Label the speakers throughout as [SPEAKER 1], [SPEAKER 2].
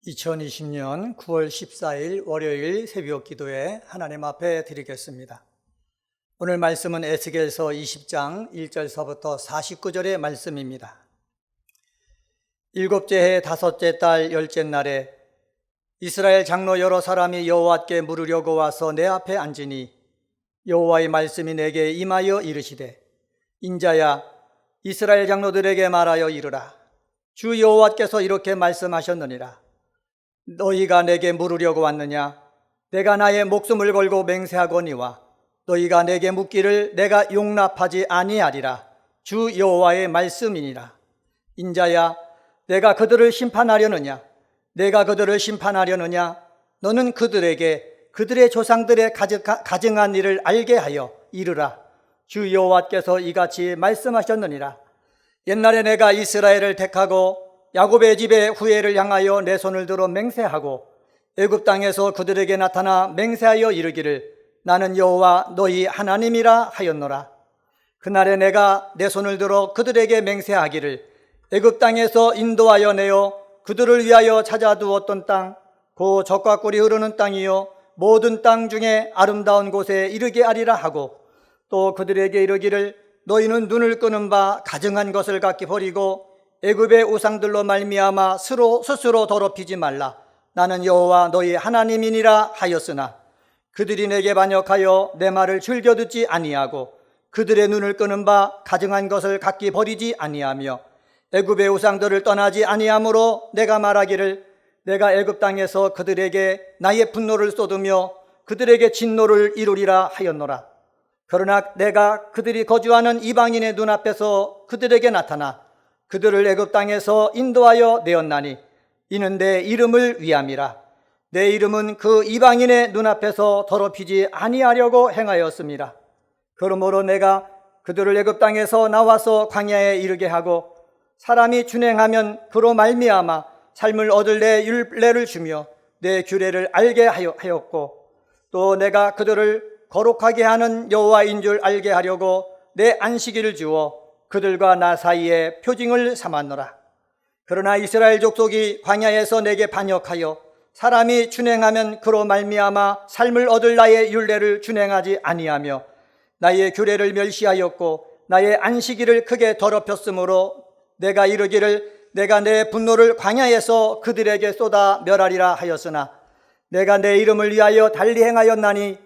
[SPEAKER 1] 2020년 9월 14일 월요일 새벽 기도에 하나님 앞에 드리겠습니다. 오늘 말씀은 에스겔서 20장 1절서부터 49절의 말씀입니다. 일곱째 해 다섯째 달 열째 날에 이스라엘 장로 여러 사람이 여호와께 물으려고 와서 내 앞에 앉으니 여호와의 말씀이 내게 임하여 이르시되 인자야 이스라엘 장로들에게 말하여 이르라. 주 여호와께서 이렇게 말씀하셨느니라. 너희가 내게 물으려고 왔느냐? 내가 나의 목숨을 걸고 맹세하거니와 너희가 내게 묻기를 내가 용납하지 아니하리라. 주 여호와의 말씀이니라. 인자야 내가 그들을 심판하려느냐? 내가 그들을 심판하려느냐? 너는 그들에게 그들의 조상들의 가증한 일을 알게 하여 이르라. 주 여호와께서 이같이 말씀하셨느니라. 옛날에 내가 이스라엘을 택하고 야곱의 집의 후예를 향하여 내 손을 들어 맹세하고 애굽 땅에서 그들에게 나타나 맹세하여 이르기를 나는 여호와 너희 하나님이라 하였노라. 그날에 내가 내 손을 들어 그들에게 맹세하기를 애굽 땅에서 인도하여 내어 그들을 위하여 찾아두었던 땅 곧 젖과 꿀이 흐르는 땅이요 모든 땅 중에 아름다운 곳에 이르게 하리라 하고 또 그들에게 이르기를 너희는 눈을 끄는 바 가증한 것을 각기 버리고 애굽의 우상들로 말미암아 스스로 더럽히지 말라. 나는 여호와 너희 하나님이니라 하였으나 그들이 내게 반역하여 내 말을 즐겨 듣지 아니하고 그들의 눈을 끄는 바 가증한 것을 각기 버리지 아니하며 애굽의 우상들을 떠나지 아니하므로 내가 말하기를 내가 애굽 땅에서 그들에게 나의 분노를 쏟으며 그들에게 진노를 이루리라 하였노라. 그러나 내가 그들이 거주하는 이방인의 눈앞에서 그들에게 나타나 그들을 애굽 땅에서 인도하여 내었나니 이는 내 이름을 위함이라. 내 이름은 그 이방인의 눈앞에서 더럽히지 아니하려고 행하였습니다. 그러므로 내가 그들을 애굽 땅에서 나와서 광야에 이르게 하고 사람이 준행하면 그로 말미암아 삶을 얻을 내 율례를 주며 내 규례를 알게 하였고 또 내가 그들을 거룩하게 하는 여호와인 줄 알게 하려고 내 안식일을 주어 그들과 나 사이에 표징을 삼았노라. 그러나 이스라엘 족속이 광야에서 내게 반역하여 사람이 준행하면 그로 말미암아 삶을 얻을 나의 율례를 준행하지 아니하며 나의 규례를 멸시하였고 나의 안식일을 크게 더럽혔으므로 내가 이르기를 내가 내 분노를 광야에서 그들에게 쏟아 멸하리라 하였으나 내가 내 이름을 위하여 달리 행하였나니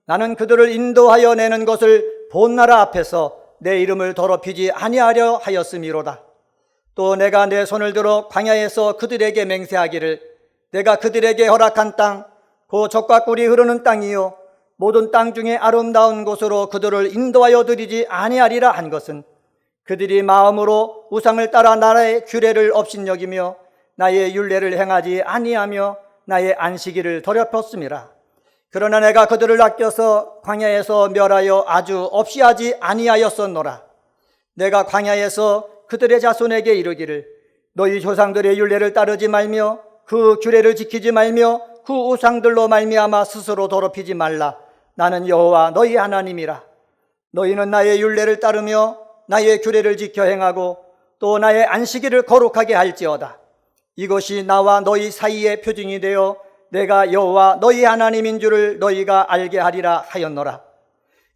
[SPEAKER 1] 나는 그들을 인도하여 내는 것을 본 나라 앞에서 내 이름을 더럽히지 아니하려 하였음이로다. 또 내가 내 손을 들어 광야에서 그들에게 맹세하기를 내가 그들에게 허락한 땅 곧 젖과 꿀이 흐르는 땅이요 모든 땅 중에 아름다운 곳으로 그들을 인도하여 드리지 아니하리라 한 것은 그들이 마음으로 우상을 따라 나라의 규례를 업신여기며 나의 율례를 행하지 아니하며 나의 안식일을 더럽혔음이라. 그러나 내가 그들을 아껴서 광야에서 멸하여 아주 없이 하지 아니하였었노라. 내가 광야에서 그들의 자손에게 이르기를 너희 조상들의 율례를 따르지 말며 그 규례를 지키지 말며 그 우상들로 말미암아 스스로 더럽히지 말라. 나는 여호와 너희 하나님이라. 너희는 나의 율례를 따르며 나의 규례를 지켜 행하고 또 나의 안식일을 거룩하게 할지어다. 이것이 나와 너희 사이의 표징이 되어 내가 여호와 너희 하나님인 줄을 너희가 알게 하리라 하였노라.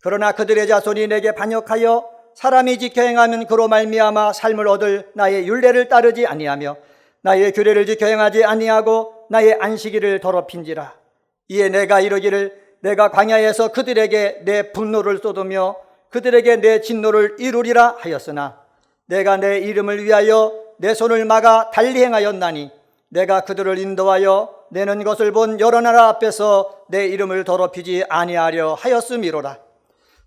[SPEAKER 1] 그러나 그들의 자손이 내게 반역하여 사람이 지켜 행하면 그로 말미암아 삶을 얻을 나의 율례를 따르지 아니하며 나의 규례를 지켜 행하지 아니하고 나의 안식일을 더럽힌지라. 이에 내가 이르기를 내가 광야에서 그들에게 내 분노를 쏟으며 그들에게 내 진노를 이루리라 하였으나 내가 내 이름을 위하여 내 손을 막아 달리 행하였나니 내가 그들을 인도하여 내는 것을 본 여러 나라 앞에서 내 이름을 더럽히지 아니하려 하였음이로라.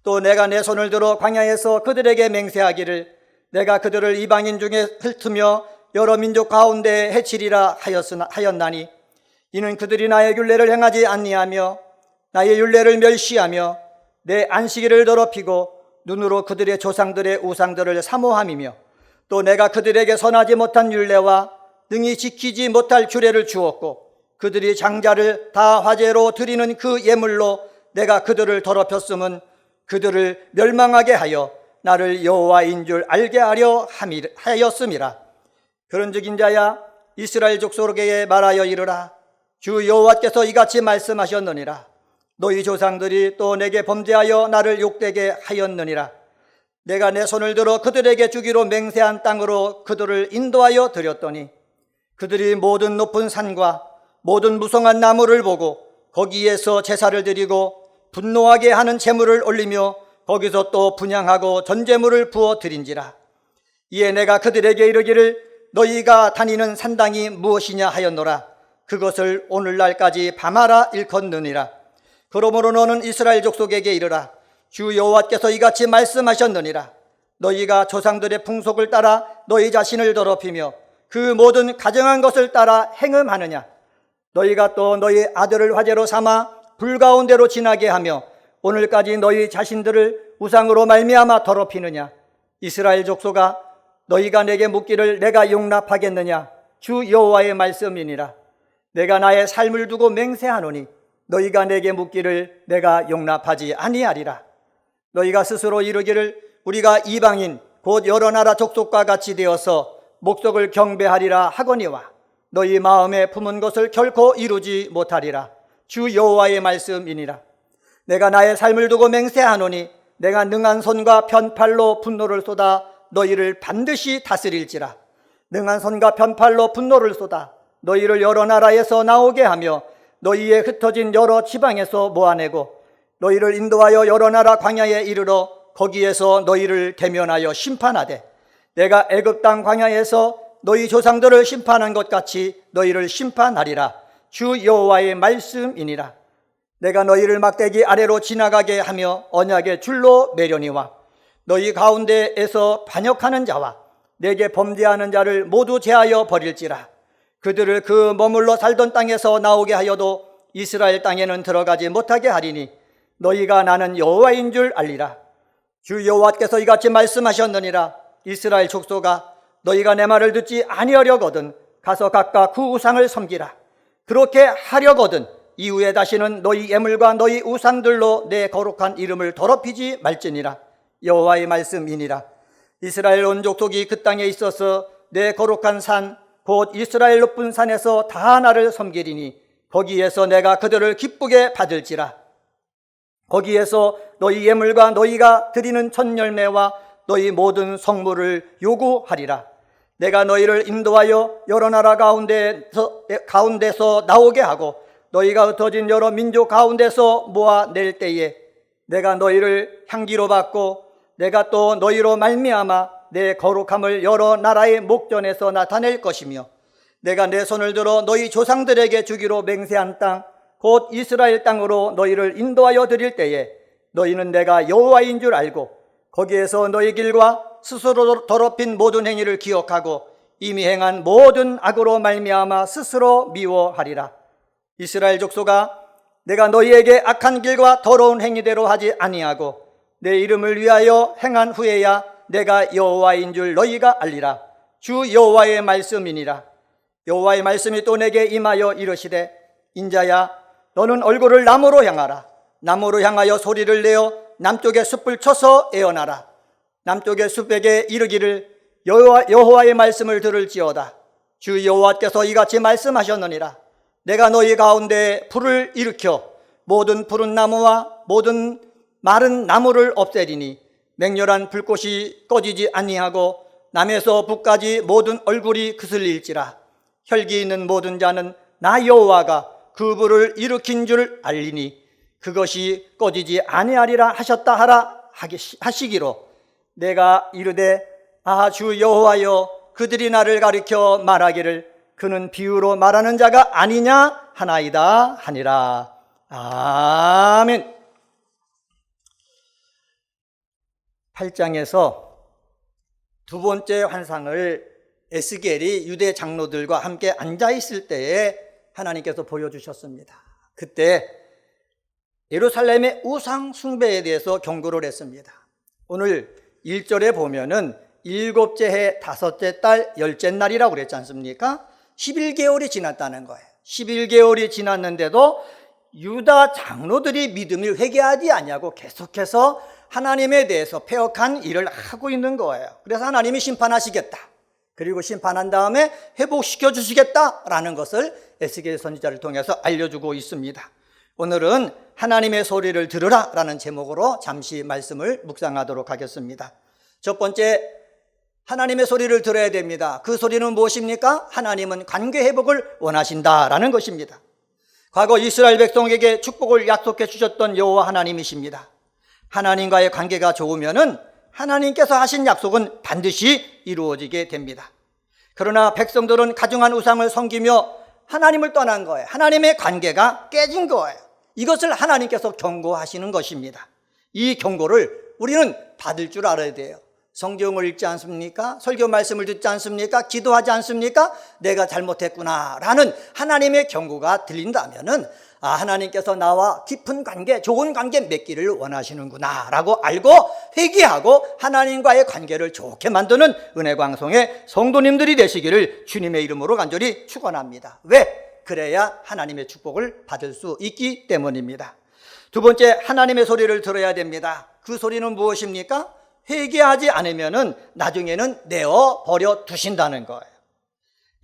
[SPEAKER 1] 또 내가 내 손을 들어 광야에서 그들에게 맹세하기를 내가 그들을 이방인 중에 훑으며 여러 민족 가운데 해치리라 하였나니 이는 그들이 나의 율례를 행하지 아니하며 나의 율례를 멸시하며 내 안식일을 더럽히고 눈으로 그들의 조상들의 우상들을 사모함이며 또 내가 그들에게 선하지 못한 율례와 능히 지키지 못할 규례를 주었고 그들이 장자를 다 화제로 드리는 그 예물로 내가 그들을 더럽혔음은 그들을 멸망하게 하여 나를 여호와인 줄 알게 하려 하였음이라. 그런즉 인자야 이스라엘 족속에게 말하여 이르라. 주 여호와께서 이같이 말씀하셨느니라. 너희 조상들이 또 내게 범죄하여 나를 욕되게 하였느니라. 내가 내 손을 들어 그들에게 주기로 맹세한 땅으로 그들을 인도하여 드렸더니 그들이 모든 높은 산과 모든 무성한 나무를 보고 거기에서 제사를 드리고 분노하게 하는 제물을 올리며 거기서 또 분향하고 전제물을 부어 드린지라. 이에 내가 그들에게 이르기를 너희가 다니는 산당이 무엇이냐 하였노라. 그것을 오늘날까지 밤하라 일컫느니라. 그러므로 너는 이스라엘 족속에게 이르라. 주 여호와께서 이같이 말씀하셨느니라. 너희가 조상들의 풍속을 따라 너희 자신을 더럽히며 그 모든 가정한 것을 따라 행음하느냐. 너희가 또 너희 아들을 화제로 삼아 불 가운데로 지나게 하며 오늘까지 너희 자신들을 우상으로 말미암아 더럽히느냐. 이스라엘 족속아, 너희가 내게 묻기를 내가 용납하겠느냐. 주 여호와의 말씀이니라. 내가 나의 삶을 두고 맹세하노니 너희가 내게 묻기를 내가 용납하지 아니하리라. 너희가 스스로 이르기를 우리가 이방인 곧 여러 나라 족속과 같이 되어서 목석을 경배하리라 하거니와 너희 마음에 품은 것을 결코 이루지 못하리라. 주 여호와의 말씀이니라. 내가 나의 삶을 두고 맹세하노니 내가 능한 손과 편팔로 분노를 쏟아 너희를 반드시 다스릴지라. 능한 손과 편팔로 분노를 쏟아 너희를 여러 나라에서 나오게 하며 너희의 흩어진 여러 지방에서 모아내고 너희를 인도하여 여러 나라 광야에 이르러 거기에서 너희를 대면하여 심판하되 내가 애굽 땅 광야에서 너희 조상들을 심판한 것 같이 너희를 심판하리라. 주 여호와의 말씀이니라. 내가 너희를 막대기 아래로 지나가게 하며 언약의 줄로 매려니와 너희 가운데에서 반역하는 자와 내게 범죄하는 자를 모두 제하여 버릴지라. 그들을 그 머물러 살던 땅에서 나오게 하여도 이스라엘 땅에는 들어가지 못하게 하리니 너희가 나는 여호와인 줄 알리라. 주 여호와께서 이같이 말씀하셨느니라. 이스라엘 족속아, 너희가 내 말을 듣지 아니하려거든 가서 각각 그 우상을 섬기라. 그렇게 하려거든 이후에 다시는 너희 예물과 너희 우상들로 내 거룩한 이름을 더럽히지 말지니라. 여호와의 말씀이니라. 이스라엘 온 족속이 그 땅에 있어서 내 거룩한 산 곧 이스라엘 높은 산에서 다 나를 섬기리니 거기에서 내가 그들을 기쁘게 받을지라. 거기에서 너희 예물과 너희가 드리는 첫 열매와 너희 모든 성물을 요구하리라. 내가 너희를 인도하여 여러 나라 가운데서 나오게 하고 너희가 흩어진 여러 민족 가운데서 모아낼 때에 내가 너희를 향기로 받고 내가 또 너희로 말미암아 내 거룩함을 여러 나라의 목전에서 나타낼 것이며 내가 내 손을 들어 너희 조상들에게 주기로 맹세한 땅 곧 이스라엘 땅으로 너희를 인도하여 드릴 때에 너희는 내가 여호와인 줄 알고 거기에서 너희 길과 스스로 더럽힌 모든 행위를 기억하고 이미 행한 모든 악으로 말미암아 스스로 미워하리라. 이스라엘 족속아, 내가 너희에게 악한 길과 더러운 행위대로 하지 아니하고 내 이름을 위하여 행한 후에야 내가 여호와인 줄 너희가 알리라. 주 여호와의 말씀이니라. 여호와의 말씀이 또 내게 임하여 이르시되 인자야, 너는 얼굴을 남으로 향하라. 남으로 향하여 소리를 내어 남쪽의 숲을 쳐서 애어나라. 남쪽의 숲에게 이르기를 여호와의 말씀을 들을지어다. 주 여호와께서 이같이 말씀하셨느니라. 내가 너희 가운데 불을 일으켜 모든 푸른 나무와 모든 마른 나무를 없애리니 맹렬한 불꽃이 꺼지지 아니하고 남에서 북까지 모든 얼굴이 그슬릴지라. 혈기 있는 모든 자는 나 여호와가 그 불을 일으킨 줄 알리니 그것이 꺼지지 아니하리라 하셨다 하라 하시기로 내가 이르되 주 여호와여, 그들이 나를 가리켜 말하기를 그는 비유로 말하는 자가 아니냐 하나이다 하니라. 아멘. 8장에서 두 번째 환상을 에스겔이 유대 장로들과 함께 앉아있을 때에 하나님께서 보여주셨습니다. 그때 예루살렘의 우상 숭배에 대해서 경고를 했습니다. 오늘 1절에 보면은 7째 해 5째 달 10째 날이라고 그랬지 않습니까? 11개월이 지났다는 거예요. 11개월이 지났는데도 유다 장로들이 믿음을 회개하지 않냐고 계속해서 하나님에 대해서 패역한 일을 하고 있는 거예요. 그래서 하나님이 심판하시겠다. 그리고 심판한 다음에 회복시켜 주시겠다라는 것을 에스겔 선지자를 통해서 알려주고 있습니다. 오늘은 하나님의 소리를 들으라라는 제목으로 잠시 말씀을 묵상하도록 하겠습니다. 첫 번째, 하나님의 소리를 들어야 됩니다. 그 소리는 무엇입니까? 하나님은 관계 회복을 원하신다라는 것입니다. 과거 이스라엘 백성에게 축복을 약속해 주셨던 여호와 하나님이십니다. 하나님과의 관계가 좋으면은 하나님께서 하신 약속은 반드시 이루어지게 됩니다. 그러나 백성들은 가증한 우상을 섬기며 하나님을 떠난 거예요. 하나님의 관계가 깨진 거예요. 이것을 하나님께서 경고하시는 것입니다. 이 경고를 우리는 받을 줄 알아야 돼요. 성경을 읽지 않습니까? 설교 말씀을 듣지 않습니까? 기도하지 않습니까? 내가 잘못했구나 라는 하나님의 경고가 들린다면은 하나님께서 나와 깊은 관계, 좋은 관계 맺기를 원하시는구나 라고 알고 회개하고 하나님과의 관계를 좋게 만드는 은혜광송의 성도님들이 되시기를 주님의 이름으로 간절히 축원합니다. 왜? 그래야 하나님의 축복을 받을 수 있기 때문입니다. 두 번째, 하나님의 소리를 들어야 됩니다. 그 소리는 무엇입니까? 회개하지 않으면은 나중에는 내어 버려 두신다는 거예요.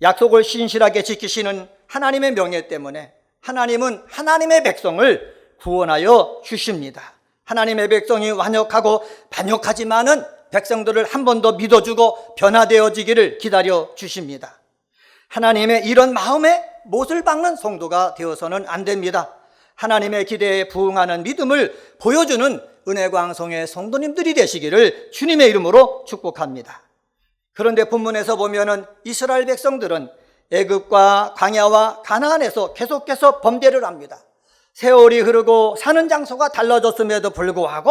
[SPEAKER 1] 약속을 신실하게 지키시는 하나님의 명예 때문에 하나님은 하나님의 백성을 구원하여 주십니다. 하나님의 백성이 완역하고 반역하지만은 백성들을 한 번 더 믿어주고 변화되어지기를 기다려 주십니다. 하나님의 이런 마음에 못을 박는 성도가 되어서는 안 됩니다. 하나님의 기대에 부응하는 믿음을 보여주는 은혜광송의 성도님들이 되시기를 주님의 이름으로 축복합니다. 그런데 본문에서 보면은 이스라엘 백성들은 애굽과 광야와 가나안에서 계속해서 범죄를 합니다. 세월이 흐르고 사는 장소가 달라졌음에도 불구하고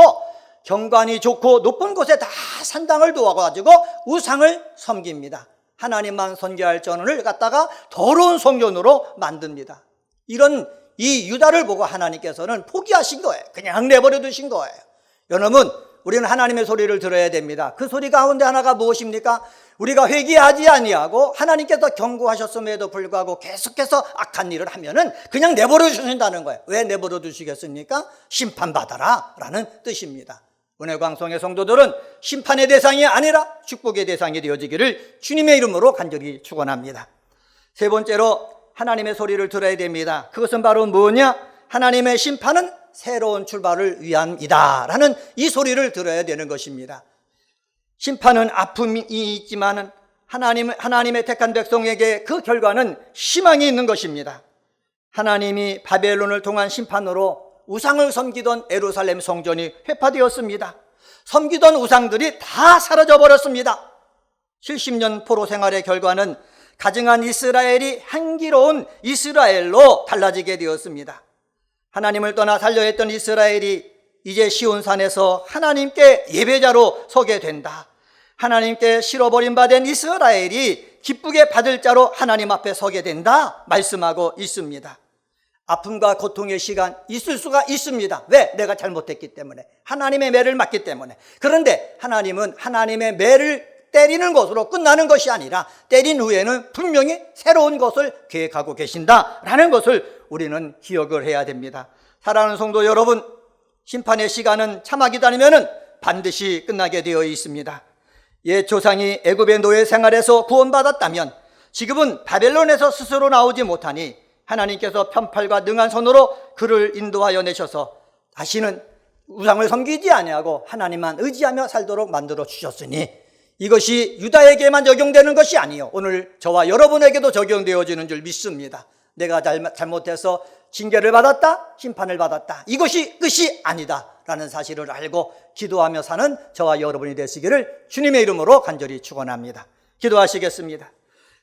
[SPEAKER 1] 경관이 좋고 높은 곳에 다 산당을 두어가지고 우상을 섬깁니다. 하나님만 선교할 전원을 갖다가 더러운 성전으로 만듭니다. 이런 이 유다를 보고 하나님께서는 포기하신 거예요. 그냥 내버려 두신 거예요. 여러분, 우리는 하나님의 소리를 들어야 됩니다. 그 소리 가운데 하나가 무엇입니까? 우리가 회개하지 아니하고 하나님께서 경고하셨음에도 불구하고 계속해서 악한 일을 하면은 그냥 내버려 두신다는 거예요. 왜 내버려 두시겠습니까? 심판받아라 라는 뜻입니다. 은혜광송의 성도들은 심판의 대상이 아니라 축복의 대상이 되어지기를 주님의 이름으로 간절히 축원합니다. 세 번째로 하나님의 소리를 들어야 됩니다. 그것은 바로 뭐냐? 하나님의 심판은 새로운 출발을 위함이다 라는 이 소리를 들어야 되는 것입니다. 심판은 아픔이 있지만 하나님의 택한 백성에게 그 결과는 희망이 있는 것입니다. 하나님이 바벨론을 통한 심판으로 우상을 섬기던 예루살렘 성전이 회파되었습니다. 섬기던 우상들이 다 사라져 버렸습니다. 70년 포로 생활의 결과는 가증한 이스라엘이 향기로운 이스라엘로 달라지게 되었습니다. 하나님을 떠나 살려했던 이스라엘이 이제 시온산에서 하나님께 예배자로 서게 된다. 하나님께 실어버림받은 이스라엘이 기쁘게 받을 자로 하나님 앞에 서게 된다 말씀하고 있습니다. 아픔과 고통의 시간 있을 수가 있습니다. 왜? 내가 잘못했기 때문에, 하나님의 매를 맞기 때문에. 그런데 하나님은 하나님의 매를 때리는 것으로 끝나는 것이 아니라 때린 후에는 분명히 새로운 것을 계획하고 계신다라는 것을 우리는 기억을 해야 됩니다. 사랑하는 성도 여러분, 심판의 시간은 차마 기다리면은 반드시 끝나게 되어 있습니다. 옛 조상이 애굽의 노예 생활에서 구원받았다면 지금은 바벨론에서 스스로 나오지 못하니 하나님께서 편팔과 능한 손으로 그를 인도하여 내셔서 다시는 우상을 섬기지 아니하고 하나님만 의지하며 살도록 만들어 주셨으니 이것이 유다에게만 적용되는 것이 아니요, 오늘 저와 여러분에게도 적용되어지는 줄 믿습니다. 내가 잘못해서 징계를 받았다, 심판을 받았다, 이것이 끝이 아니다 라는 사실을 알고 기도하며 사는 저와 여러분이 되시기를 주님의 이름으로 간절히 축원합니다. 기도하시겠습니다.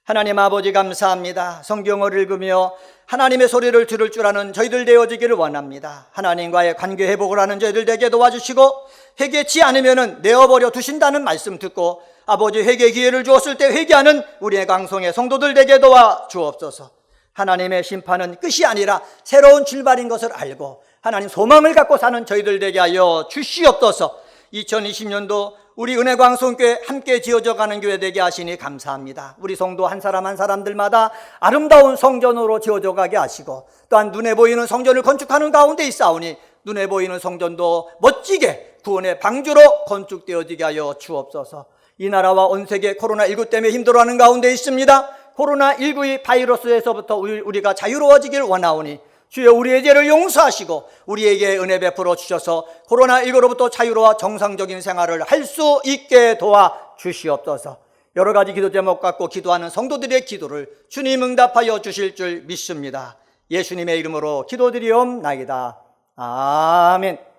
[SPEAKER 1] 하나님 아버지, 감사합니다. 성경을 읽으며 하나님의 소리를 들을 줄 아는 저희들 되어지기를 원합니다. 하나님과의 관계 회복을 하는 저희들 되게 도와주시고, 회개치 않으면 내어버려 두신다는 말씀 듣고 아버지 회개 기회를 주었을 때 회개하는 우리의 강성의 성도들 되게 도와주옵소서. 하나님의 심판은 끝이 아니라 새로운 출발인 것을 알고 하나님 소망을 갖고 사는 저희들 되게 하여 주시옵소서. 2020년도 우리 은혜광송교회 함께 지어져가는 교회 되게 하시니 감사합니다. 우리 성도 한 사람 한 사람들마다 아름다운 성전으로 지어져가게 하시고, 또한 눈에 보이는 성전을 건축하는 가운데 있사오니 눈에 보이는 성전도 멋지게 구원의 방주로 건축되어지게 하여 주옵소서. 이 나라와 온 세계 코로나19 때문에 힘들어하는 가운데 있습니다. 코로나19의 바이러스에서부터 우리가 자유로워지길 원하오니 주여 우리의 죄를 용서하시고 우리에게 은혜 베풀어 주셔서 코로나19로부터 자유로워 정상적인 생활을 할 수 있게 도와주시옵소서. 여러 가지 기도 제목 갖고 기도하는 성도들의 기도를 주님 응답하여 주실 줄 믿습니다. 예수님의 이름으로 기도드리옵나이다. 아멘.